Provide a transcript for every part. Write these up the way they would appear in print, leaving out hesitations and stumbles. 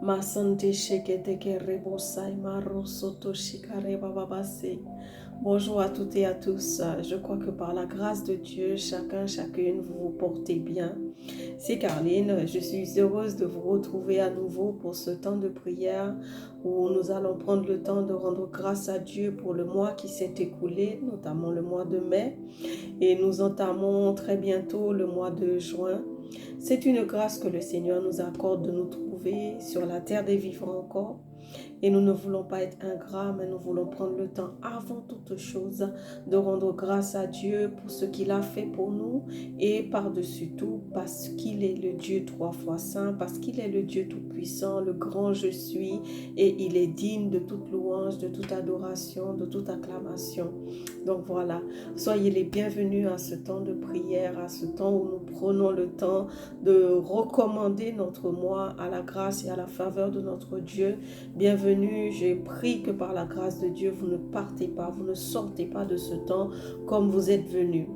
Masante shekete kerebosai marosoto shikare bababase. Bonjour à toutes et à tous. Je crois que par la grâce de Dieu, chacune, vous vous portez bien. C'est Carline. Je suis heureuse de vous retrouver à nouveau pour ce temps de prière où nous allons prendre le temps de rendre grâce à Dieu pour le mois qui s'est écoulé, notamment le mois de mai. Et nous entamons très bientôt le mois de juin. C'est une grâce que le Seigneur nous accorde de nous trouver sur la terre des vivants encore. Et nous ne voulons pas être ingrats, mais nous voulons prendre le temps avant toute chose de rendre grâce à Dieu pour ce qu'il a fait pour nous et par-dessus tout parce qu'il est le Dieu trois fois saint, parce qu'il est le Dieu tout-puissant, le grand je suis, et il est digne de toute louange, de toute adoration, de toute acclamation. Donc voilà, soyez les bienvenus à ce temps de prière, à ce temps où nous prenons le temps de recommander notre mois à la grâce et à la faveur de notre Dieu. Bienvenue, je prie que par la grâce de Dieu, vous ne partez pas, vous ne sortez pas de ce temps comme vous êtes venus.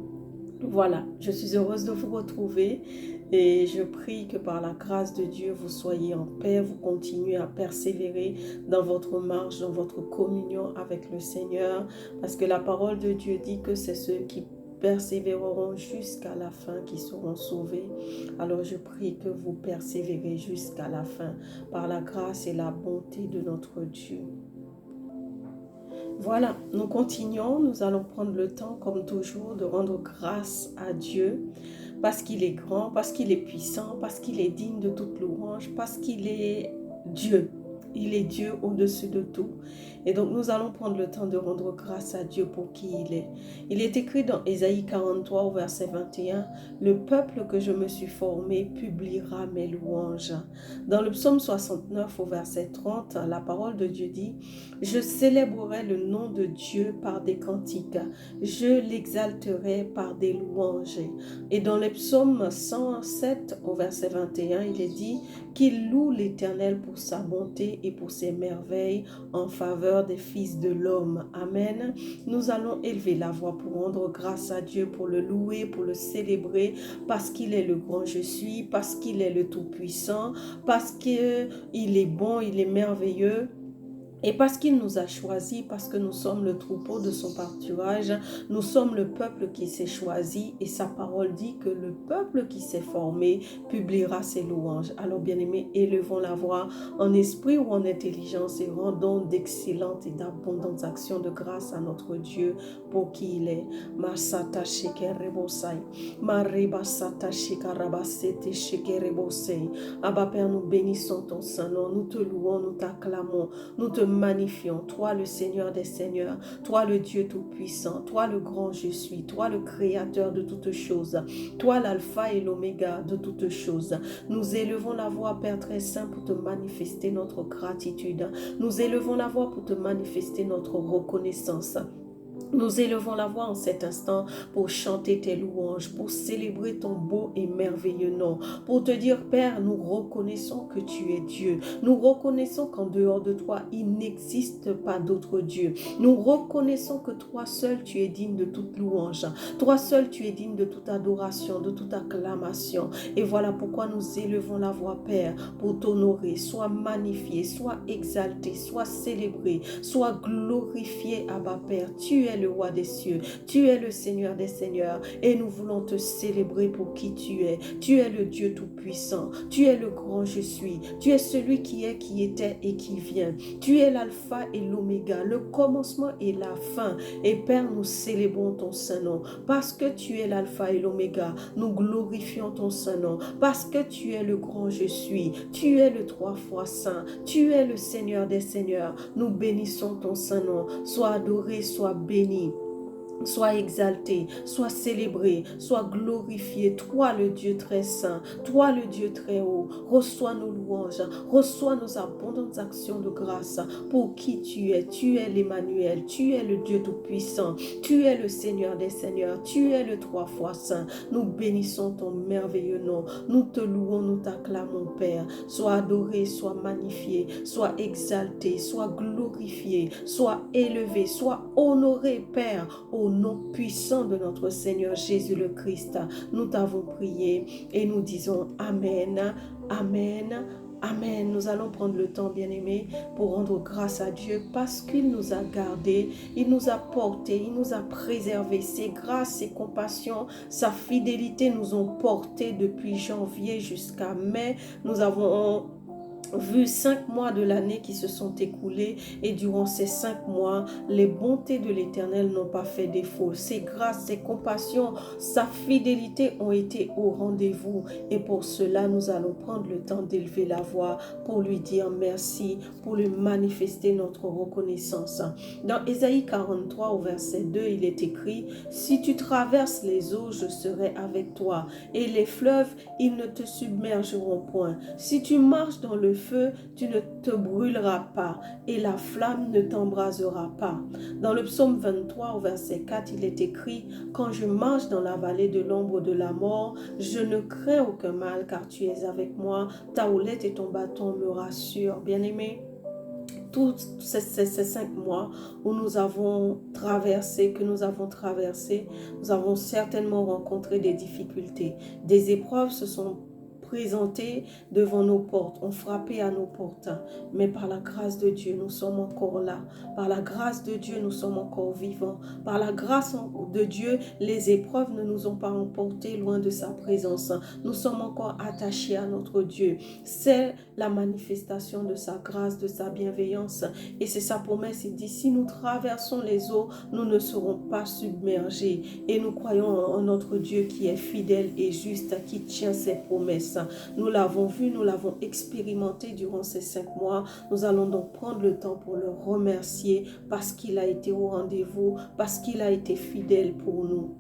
Voilà, je suis heureuse de vous retrouver et je prie que par la grâce de Dieu, vous soyez en paix, vous continuez à persévérer dans votre marche, dans votre communion avec le Seigneur, parce que la parole de Dieu dit que c'est ceux qui persévéreront jusqu'à la fin qui seront sauvés. Alors je prie que vous persévérez jusqu'à la fin par la grâce et la bonté de notre Dieu. Voilà, nous continuons, nous allons prendre le temps comme toujours de rendre grâce à Dieu parce qu'il est grand, parce qu'il est puissant, parce qu'il est digne de toute louange, parce qu'il est Dieu. Il est Dieu au-dessus de tout. Et donc nous allons prendre le temps de rendre grâce à Dieu pour qui il est. Il est écrit dans Ésaïe 43 au verset 21, « Le peuple que je me suis formé publiera mes louanges. » Dans le psaume 69 au verset 30, la parole de Dieu dit, « Je célébrerai le nom de Dieu par des cantiques, je l'exalterai par des louanges. » Et dans le psaume 107 au verset 21, il est dit, « Qu'il loue l'Éternel pour sa bonté et pour ses merveilles en faveur des fils de l'homme. » Amen. Nous allons élever la voix pour rendre grâce à Dieu, pour le louer, pour le célébrer, parce qu'il est le grand je suis, parce qu'il est le tout-puissant, parce qu'il est bon, il est merveilleux. Et parce qu'il nous a choisis, parce que nous sommes le troupeau de son pâturage, nous sommes le peuple qui s'est choisi et sa parole dit que le peuple qui s'est formé publiera ses louanges. Alors bien-aimés, élevons la voix en esprit ou en intelligence et rendons d'excellentes et d'abondantes actions de grâce à notre Dieu pour qui il est. Masata shekerebosai, mariba sata shekarabasete shekerebosei. Abba Père, nous bénissons ton Saint-Nom, nous te louons, nous t'acclamons, nous te magnifions, toi le Seigneur des Seigneurs, toi le Dieu tout-puissant, toi le grand je suis, toi le créateur de toutes choses, toi l'alpha et l'oméga de toutes choses. Nous élevons la voix, Père très saint, pour te manifester notre gratitude. Nous élevons la voix pour te manifester notre reconnaissance. Nous élevons la voix en cet instant pour chanter tes louanges, pour célébrer ton beau et merveilleux nom, pour te dire, Père, nous reconnaissons que tu es Dieu. Nous reconnaissons qu'en dehors de toi, il n'existe pas d'autre Dieu. Nous reconnaissons que toi seul, tu es digne de toute louange. Toi seul, tu es digne de toute adoration, de toute acclamation. Et voilà pourquoi nous élevons la voix, Père, pour t'honorer. Sois magnifié, sois exalté, sois célébré, sois glorifié, Abba Père. Tu es le roi des cieux, tu es le Seigneur des seigneurs et nous voulons te célébrer pour qui tu es. Tu es le Dieu tout-puissant, tu es le grand je suis, tu es celui qui est, qui était et qui vient. Tu es l'alpha et l'oméga, le commencement et la fin. Et Père, nous célébrons ton Saint-Nom parce que tu es l'alpha et l'oméga. Nous glorifions ton Saint-Nom parce que tu es le grand je suis, tu es le trois fois saint, tu es le Seigneur des seigneurs. Nous bénissons ton Saint-Nom. Sois adoré, sois béni. Sois exalté, sois célébré, sois glorifié, toi le Dieu très saint, toi le Dieu très haut, reçois nos louanges, reçois nos abondantes actions de grâce pour qui tu es l'Emmanuel, tu es le Dieu tout-puissant, tu es le Seigneur des seigneurs, tu es le trois fois saint. Nous bénissons ton merveilleux nom, nous te louons, nous t'acclamons Père, sois adoré, sois magnifié, sois exalté, sois glorifié, sois élevé, sois honoré Père, au au nom puissant de notre Seigneur Jésus le Christ. Nous t'avons prié et nous disons Amen, Amen, Amen. Nous allons prendre le temps, bien-aimés, pour rendre grâce à Dieu parce qu'il nous a gardés, il nous a portés, il nous a préservés. Ses grâces, ses compassions, sa fidélité nous ont portés depuis janvier jusqu'à mai. Nous avons vu 5 mois de l'année qui se sont écoulés et durant ces 5 mois, les bontés de l'Éternel n'ont pas fait défaut. Ses grâces, ses compassions, sa fidélité ont été au rendez-vous et pour cela, nous allons prendre le temps d'élever la voix pour lui dire merci, pour lui manifester notre reconnaissance. Dans Ésaïe 43 au verset 2, il est écrit « Si tu traverses les eaux, je serai avec toi et les fleuves, ils ne te submergeront point. Si tu marches dans le feu, tu ne te brûleras pas et la flamme ne t'embrasera pas. » Dans le psaume 23 au verset 4, il est écrit « Quand je marche dans la vallée de l'ombre de la mort, je ne crains aucun mal car tu es avec moi, ta houlette et ton bâton me rassurent. » Bien-aimés, tous ces 5 mois où nous avons traversé, nous avons certainement rencontré des difficultés. Des épreuves se sont présentées devant nos portes, ont frappé à nos portes. Mais par la grâce de Dieu, nous sommes encore là. Par la grâce de Dieu, nous sommes encore vivants. Par la grâce de Dieu, les épreuves ne nous ont pas emportés loin de sa présence. Nous sommes encore attachés à notre Dieu. C'est la manifestation de sa grâce, de sa bienveillance. Et c'est sa promesse. Il dit, si nous traversons les eaux, nous ne serons pas submergés. Et nous croyons en notre Dieu qui est fidèle et juste, qui tient ses promesses. Nous l'avons vu, nous l'avons expérimenté durant ces 5 mois. Nous allons donc prendre le temps pour le remercier parce qu'il a été au rendez-vous, parce qu'il a été fidèle pour nous.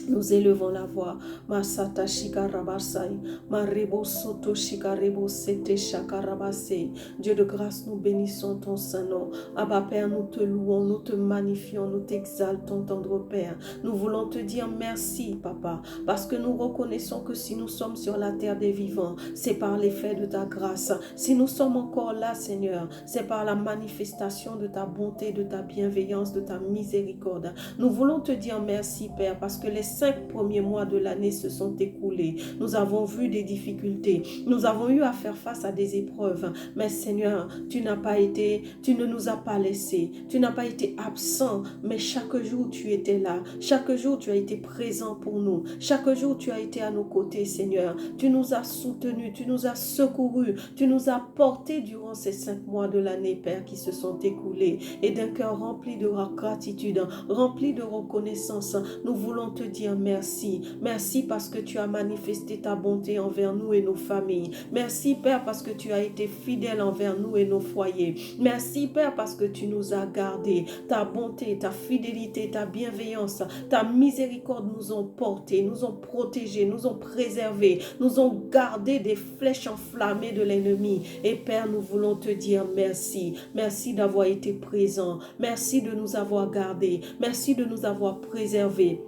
Nous élevons la voix. Masata shikarabasai, marebo soto shikarebo sete shakarabase. Dieu de grâce, nous bénissons ton saint nom. Abba Père, nous te louons, nous te magnifions, nous t'exaltons, tendre Père. Nous voulons te dire merci, Papa, parce que nous reconnaissons que si nous sommes sur la terre des vivants, c'est par l'effet de ta grâce. Si nous sommes encore là, Seigneur, c'est par la manifestation de ta bonté, de ta bienveillance, de ta miséricorde. Nous voulons te dire merci, Père, parce que les 5 premiers mois de l'année se sont écoulés. Nous avons vu des difficultés. Nous avons eu à faire face à des épreuves. Mais Seigneur, tu ne nous as pas laissés. Tu n'as pas été absent. Mais chaque jour, tu étais là. Chaque jour, tu as été présent pour nous. Chaque jour, tu as été à nos côtés, Seigneur. Tu nous as soutenus. Tu nous as secourus. Tu nous as portés durant ces 5 mois de l'année, Père, qui se sont écoulés. Et d'un cœur rempli de gratitude, rempli de reconnaissance, nous voulons te dire merci. Merci parce que tu as manifesté ta bonté envers nous et nos familles. Merci, Père, parce que tu as été fidèle envers nous et nos foyers. Merci, Père, parce que tu nous as gardés. Ta bonté, ta fidélité, ta bienveillance, ta miséricorde nous ont portés, nous ont protégés, nous ont préservés, nous ont gardés des flèches enflammées de l'ennemi. Et Père, nous voulons te dire merci. Merci d'avoir été présent. Merci de nous avoir gardés. Merci de nous avoir préservés.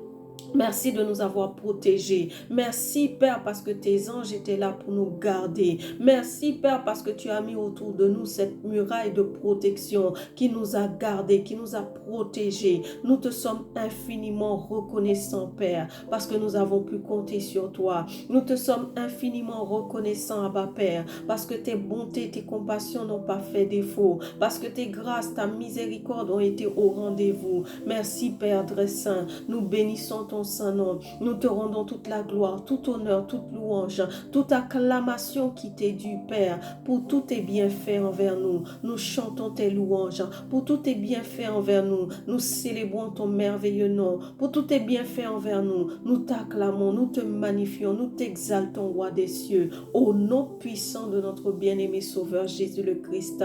Merci de nous avoir protégés. Merci, Père, parce que tes anges étaient là pour nous garder. Merci, Père, parce que tu as mis autour de nous cette muraille de protection qui nous a gardés, qui nous a protégés. Nous te sommes infiniment reconnaissants, Père, parce que nous avons pu compter sur toi. Nous te sommes infiniment reconnaissants, Abba, Père, parce que tes bontés, tes compassions n'ont pas fait défaut, parce que tes grâces, ta miséricorde ont été au rendez-vous. Merci, Père très saint. Nous bénissons ton Saint-Nom. Nous te rendons toute la gloire, tout honneur, toute louange, toute acclamation qui t'est due, Père, pour tous tes bienfaits envers nous. Nous chantons tes louanges, pour tous tes bienfaits envers nous. Nous célébrons ton merveilleux nom, pour tous tes bienfaits envers nous. Nous t'acclamons, nous te magnifions, nous t'exaltons, Roi des cieux, au nom puissant de notre bien-aimé Sauveur Jésus le Christ.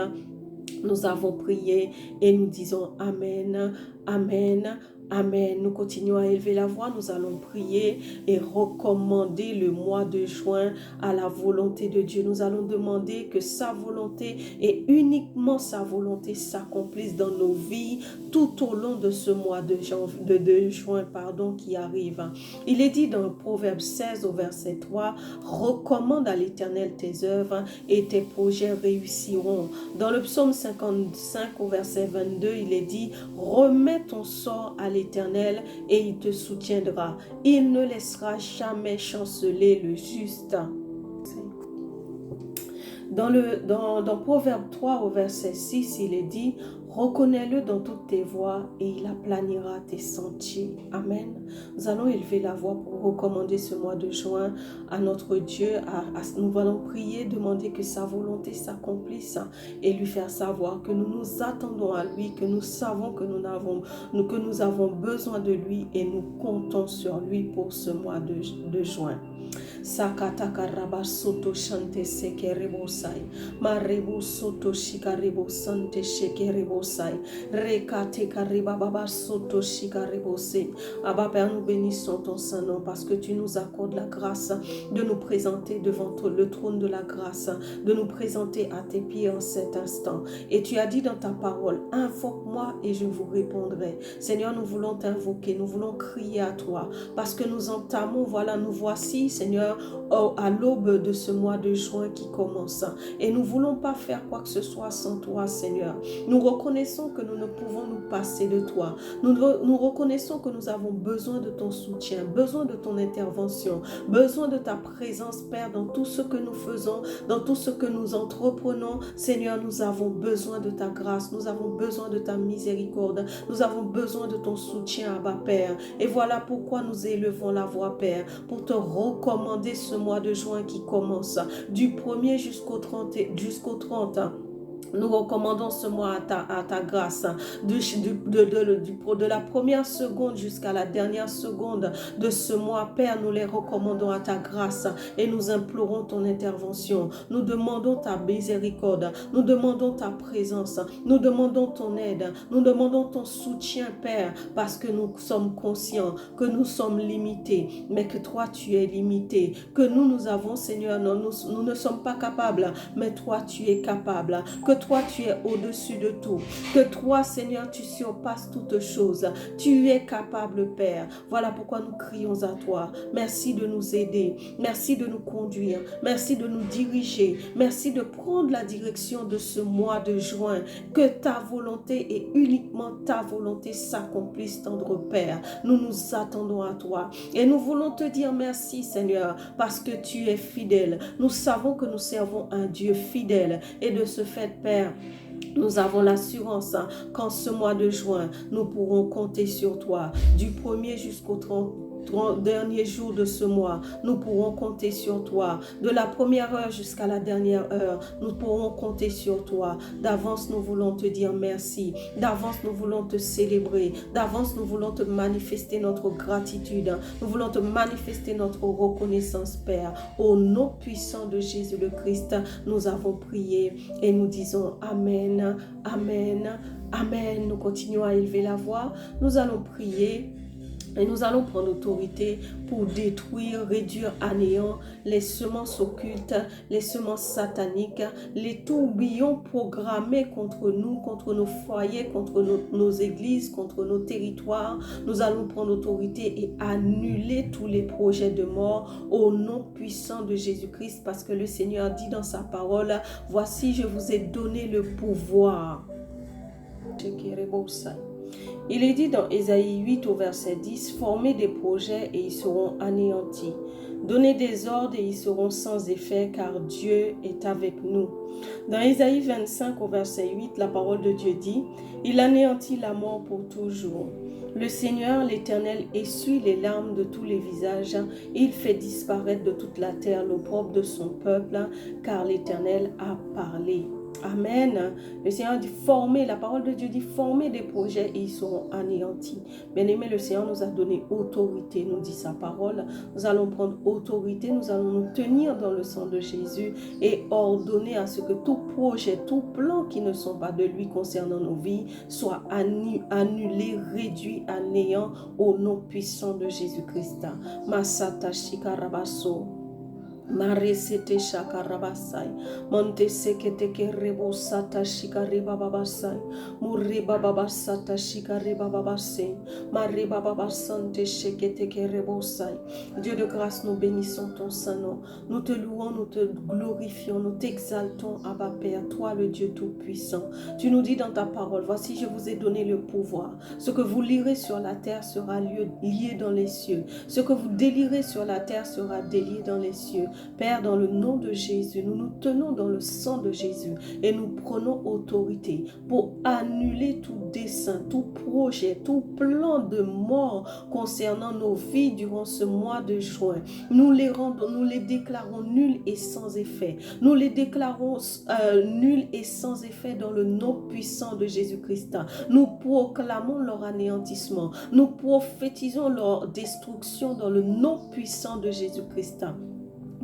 Nous avons prié et nous disons Amen, Amen, Amen. Nous continuons à élever la voix. Nous allons prier et recommander le mois de juin à la volonté de Dieu. Nous allons demander que sa volonté et uniquement sa volonté s'accomplisse dans nos vies tout au long de ce mois de juin qui arrive. Il est dit dans Proverbe 16 au verset 3, « Recommande à l'Éternel tes œuvres et tes projets réussiront. » Dans le psaume 55 au verset 22, il est dit, « Remets ton sort à l'Éternel l'Éternel et il te soutiendra. Il ne laissera jamais chanceler le juste. Dans Proverbe 3 au verset 6, il est dit: reconnais-le dans toutes tes voies et il aplanira tes sentiers. Amen. Nous allons élever la voix pour recommander ce mois de juin à notre Dieu. Nous allons prier, demander que sa volonté s'accomplisse et lui faire savoir que nous nous attendons à lui, que nous savons que nous avons besoin de lui et nous comptons sur lui pour ce mois de juin. Sakata karaba soto shante sekerebosai. Marebo soto shikarebo sante shekerebosai. Rekate kariba baba soto shikarebosai. Abba Père, nous bénissons ton Saint-Nom parce que tu nous accordes la grâce de nous présenter devant le trône de la grâce, de nous présenter à tes pieds en cet instant. Et tu as dit dans ta parole: invoque-moi et je vous répondrai. Seigneur, nous voulons t'invoquer, nous voulons crier à toi parce que nous entamons, voilà, nous voici, Seigneur, à l'aube de ce mois de juin qui commence. Et nous ne voulons pas faire quoi que ce soit sans toi, Seigneur. Nous reconnaissons que nous ne pouvons nous passer de toi. Nous reconnaissons que nous avons besoin de ton soutien, besoin de ton intervention, besoin de ta présence, Père, dans tout ce que nous faisons, dans tout ce que nous entreprenons. Seigneur, nous avons besoin de ta grâce, nous avons besoin de ta miséricorde, nous avons besoin de ton soutien, Abba Père. Et voilà pourquoi nous élevons la voix, Père, pour te recommander ce mois de juin qui commence, du 1er jusqu'au 30. Nous recommandons ce mois à ta grâce, de la première seconde jusqu'à la dernière seconde de ce mois. Père, nous les recommandons à ta grâce et nous implorons ton intervention. Nous demandons ta miséricorde, nous demandons ta présence, nous demandons ton aide, nous demandons ton soutien, Père, parce que nous sommes conscients que nous sommes limités, mais que toi tu es limité, que nous avons, Seigneur, nous ne sommes pas capables, mais toi tu es capable, que toi tu es au-dessus de tout, que toi, Seigneur, tu surpasses toutes choses, tu es capable, Père. Voilà pourquoi nous crions à toi. Merci de nous aider, merci de nous conduire, merci de nous diriger, merci de prendre la direction de ce mois de juin, que ta volonté et uniquement ta volonté s'accomplisse, tendre Père. Nous nous attendons à toi et nous voulons te dire merci, Seigneur, parce que tu es fidèle. Nous savons que nous servons un Dieu fidèle et de ce fait, Père, nous avons l'assurance qu'en ce mois de juin, nous pourrons compter sur toi. Du 1er jusqu'au 30 dernier jour de ce mois, nous pourrons compter sur toi. De la première heure jusqu'à la dernière heure, nous pourrons compter sur toi. D'avance, nous voulons te dire merci. D'avance, nous voulons te célébrer. D'avance, nous voulons te manifester notre gratitude. Nous voulons te manifester notre reconnaissance, Père. Au nom puissant de Jésus le Christ, nous avons prié et nous disons Amen, Amen, Amen. Nous continuons à élever la voix. Nous allons prier. Et nous allons prendre autorité pour détruire, réduire à néant les semences occultes, les semences sataniques, les tourbillons programmés contre nous, contre nos foyers, contre nos églises, contre nos territoires. Nous allons prendre autorité et annuler tous les projets de mort au nom puissant de Jésus-Christ, parce que le Seigneur dit dans sa parole, « Voici, je vous ai donné le pouvoir. » Il est dit dans Ésaïe 8 au verset 10, « Formez des projets et ils seront anéantis. Donnez des ordres et ils seront sans effet, car Dieu est avec nous. » Dans Ésaïe 25 au verset 8, la parole de Dieu dit, « Il anéantit la mort pour toujours. Le Seigneur, l'Éternel, essuie les larmes de tous les visages, et il fait disparaître de toute la terre l'opprobre de son peuple, car l'Éternel a parlé. » Amen. Le Seigneur dit former, la parole de Dieu dit former des projets et ils seront anéantis. Bien-aimé, le Seigneur nous a donné autorité, nous dit sa parole. Nous allons prendre autorité, nous allons nous tenir dans le sang de Jésus et ordonner à ce que tout projet, tout plan qui ne sont pas de lui concernant nos vies soit annulé, réduit à néant au nom puissant de Jésus-Christ. Masata Shikarabaso. Maresete shakarabasai, monte sekete kerebo sata shikariba babasai, muriba babasata shikariba babasai, mariba babasante shekete kerebo sai. Dieu de grâce, nous bénissons ton Saint-Nom, nous te louons, nous te glorifions, nous t'exaltons, Abba Père, toi le Dieu Tout-Puissant. Tu nous dis dans ta parole, voici je vous ai donné le pouvoir, ce que vous lirez sur la terre sera lié dans les cieux, ce que vous délirez sur la terre sera délié dans les cieux. Père, dans le nom de Jésus, nous nous tenons dans le sang de Jésus et nous prenons autorité pour annuler tout dessein, tout projet, tout plan de mort concernant nos vies durant ce mois de juin. Nous les déclarons nuls et sans effet. Nous les déclarons nuls et sans effet dans le nom puissant de Jésus-Christ. Nous proclamons leur anéantissement. Nous prophétisons leur destruction dans le nom puissant de Jésus-Christ.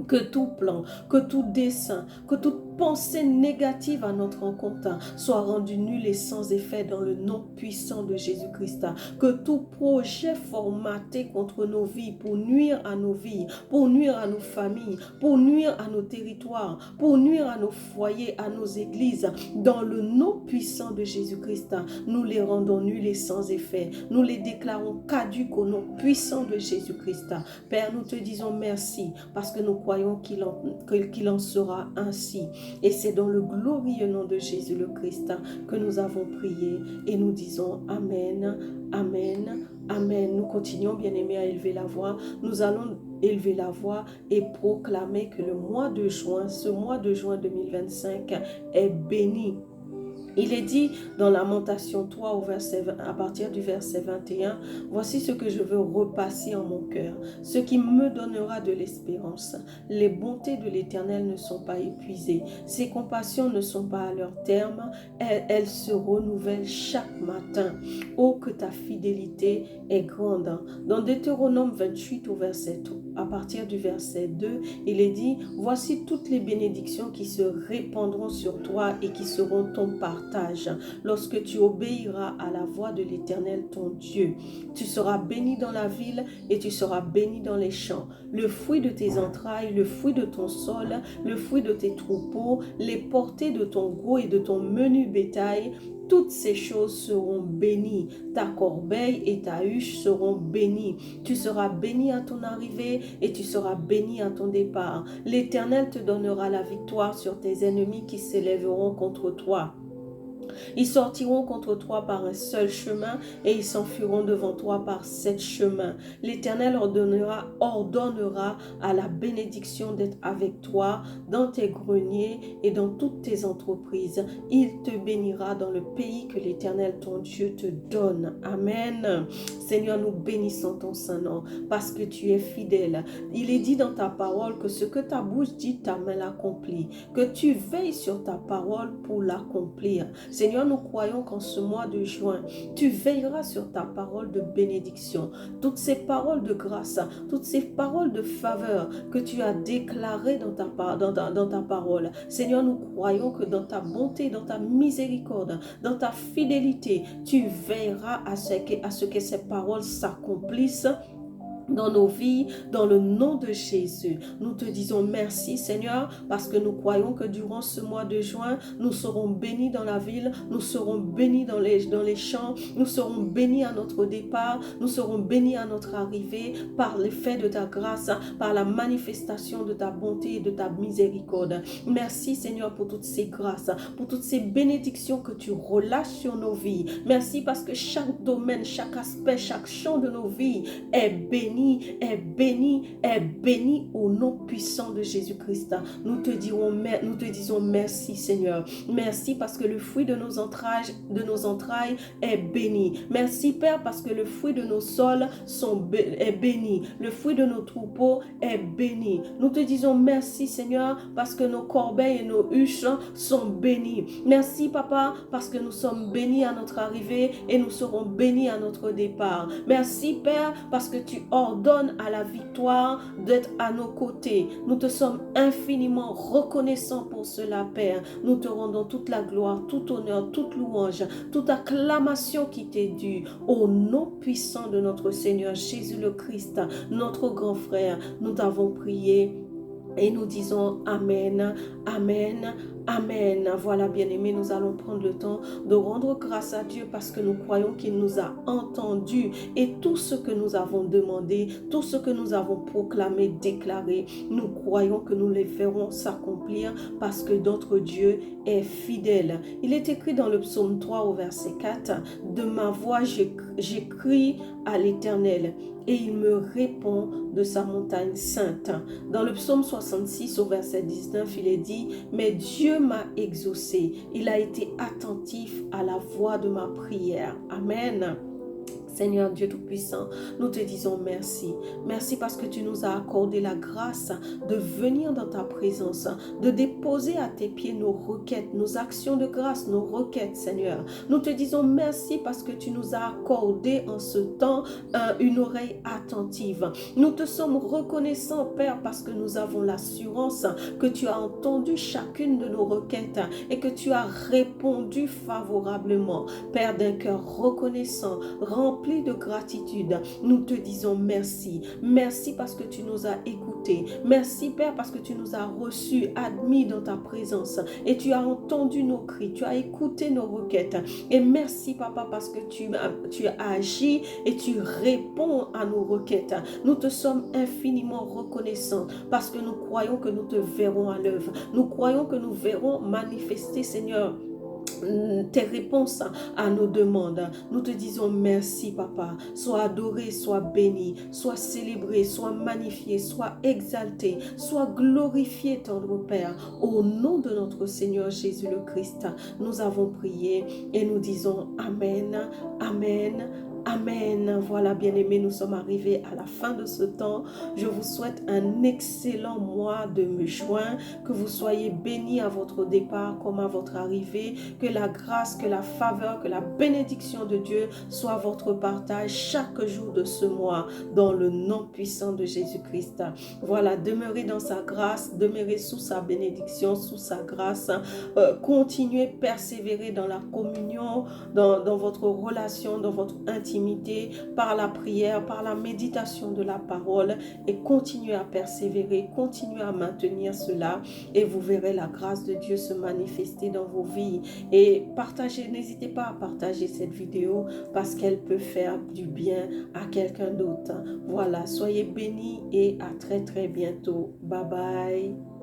Que tout plan, que tout dessein, que toute pensée négative à notre rencontre soit rendue nulle et sans effet dans le nom puissant de Jésus-Christ. Que tout projet formaté contre nos vies pour nuire à nos vies, pour nuire à nos familles, pour nuire à nos territoires, pour nuire à nos foyers, à nos églises, dans le nom puissant de Jésus-Christ, nous les rendons nuls et sans effet. Nous les déclarons caduques au nom puissant de Jésus-Christ. Père, nous te disons merci parce que nous croyons qu'il en sera ainsi. Et c'est dans le glorieux nom de Jésus le Christ que nous avons prié et nous disons Amen, Amen, Amen. Nous continuons, bien-aimés, à élever la voix. Nous allons élever la voix et proclamer que le mois de juin, ce mois de juin 2025 est béni. Il est dit dans Lamentation 3 à partir du verset 21, « Voici ce que je veux repasser en mon cœur, ce qui me donnera de l'espérance. Les bontés de l'Éternel ne sont pas épuisées, ses compassions ne sont pas à leur terme, elles se renouvellent chaque matin. Oh, que ta fidélité est grande. » Dans Deutéronome 28 à partir du verset 2, il est dit, « Voici toutes les bénédictions qui se répandront sur toi et qui seront ton partage. Lorsque tu obéiras à la voix de l'Éternel ton Dieu, tu seras béni dans la ville et tu seras béni dans les champs. Le fruit de tes entrailles, le fruit de ton sol, le fruit de tes troupeaux, les portées de ton gros et de ton menu bétail, toutes ces choses seront bénies. Ta corbeille et ta huche seront bénies. Tu seras béni à ton arrivée et tu seras béni à ton départ. L'Éternel te donnera la victoire sur tes ennemis qui s'élèveront contre toi. Ils sortiront contre toi par un seul chemin et ils s'enfuiront devant toi par 7 chemins. L'Éternel ordonnera à la bénédiction d'être avec toi dans tes greniers et dans toutes tes entreprises. Il te bénira dans le pays que l'Éternel ton Dieu te donne. Amen. Seigneur, nous bénissons ton Saint-Nom parce que tu es fidèle. Il est dit dans ta parole que ce que ta bouche dit, ta main l'accomplit. Que tu veilles sur ta parole pour l'accomplir. Seigneur, nous croyons qu'en ce mois de juin, tu veilleras sur ta parole de bénédiction. Toutes ces paroles de grâce, toutes ces paroles de faveur que tu as déclarées dans ta parole. Seigneur, nous croyons que dans ta bonté, dans ta miséricorde, dans ta fidélité, tu veilleras à ce que ces paroles s'accomplissent dans nos vies, dans le nom de Jésus. Nous te disons merci Seigneur parce que nous croyons que durant ce mois de juin, nous serons bénis dans la ville, nous serons bénis dans les champs, nous serons bénis à notre départ, nous serons bénis à notre arrivée par l'effet de ta grâce, par la manifestation de ta bonté et de ta miséricorde. Merci Seigneur pour toutes ces grâces, pour toutes ces bénédictions que tu relâches sur nos vies. Merci parce que chaque domaine, chaque aspect, chaque champ de nos vies est béni, est béni au nom puissant de Jésus-Christ. Nous te disons merci Seigneur. Merci parce que le fruit de nos entrailles est béni. Merci Père parce que le fruit de nos sols est béni. Le fruit de nos troupeaux est béni. Nous te disons merci Seigneur parce que nos corbeilles et nos huches sont bénies. Merci Papa parce que nous sommes bénis à notre arrivée et nous serons bénis à notre départ. Merci Père parce que tu ordonne à la victoire d'être à nos côtés. Nous te sommes infiniment reconnaissants pour cela, Père. Nous te rendons toute la gloire, tout honneur, toute louange, toute acclamation qui t'est due. Au nom puissant de notre Seigneur Jésus le Christ, notre grand frère, nous t'avons prié. Et nous disons Amen, Amen, Amen. Voilà, bien-aimés, nous allons prendre le temps de rendre grâce à Dieu parce que nous croyons qu'il nous a entendus et tout ce que nous avons demandé, tout ce que nous avons proclamé, déclaré, nous croyons que nous les verrons s'accomplir parce que notre Dieu est fidèle. Il est écrit dans le psaume 3 au verset 4, « De ma voix j'écris à l'Éternel et il me répond de sa montagne sainte. » Dans le psaume 66 au verset 19, il est dit, « Mais Dieu m'a exaucé, il a été attentif à la voix de ma prière. » Amen. Seigneur Dieu Tout-Puissant, nous te disons merci. Merci parce que tu nous as accordé la grâce de venir dans ta présence, de déposer à tes pieds nos requêtes, nos actions de grâce, nos requêtes, Seigneur. Nous te disons merci parce que tu nous as accordé en ce temps une oreille attentive. Nous te sommes reconnaissants, Père, parce que nous avons l'assurance que tu as entendu chacune de nos requêtes et que tu as répondu favorablement. Père, d'un cœur reconnaissant, rempli de gratitude, nous te disons merci. Merci parce que tu nous as écoutés. Merci, Père, parce que tu nous as reçus, admis dans ta présence et tu as entendu nos cris, tu as écouté nos requêtes. Et merci, Papa, parce que tu as agi et tu réponds à nos requêtes. Nous te sommes infiniment reconnaissants parce que nous croyons que nous te verrons à l'œuvre. Nous croyons que nous verrons manifester, Seigneur, tes réponses à nos demandes. Nous te disons merci, Papa. Sois adoré, sois béni, sois célébré, sois magnifié, sois exalté, sois glorifié, tendre Père. Au nom de notre Seigneur Jésus le Christ, nous avons prié et nous disons Amen, Amen, Amen. Voilà, bien-aimés, nous sommes arrivés à la fin de ce temps. Je vous souhaite un excellent mois de juin, que vous soyez bénis à votre départ comme à votre arrivée, que la grâce, que la faveur, que la bénédiction de Dieu soit votre partage chaque jour de ce mois, dans le nom puissant de Jésus-Christ. Voilà, demeurez dans sa grâce, demeurez sous sa bénédiction, sous sa grâce. Continuez, persévérer dans la communion, dans votre relation, dans votre intimité, par la prière, par la méditation de la parole, et continuez à persévérer, continuez à maintenir cela et vous verrez la grâce de Dieu se manifester dans vos vies. Et partagez, n'hésitez pas à partager cette vidéo parce qu'elle peut faire du bien à quelqu'un d'autre. Voilà, soyez bénis et à très très bientôt. Bye bye.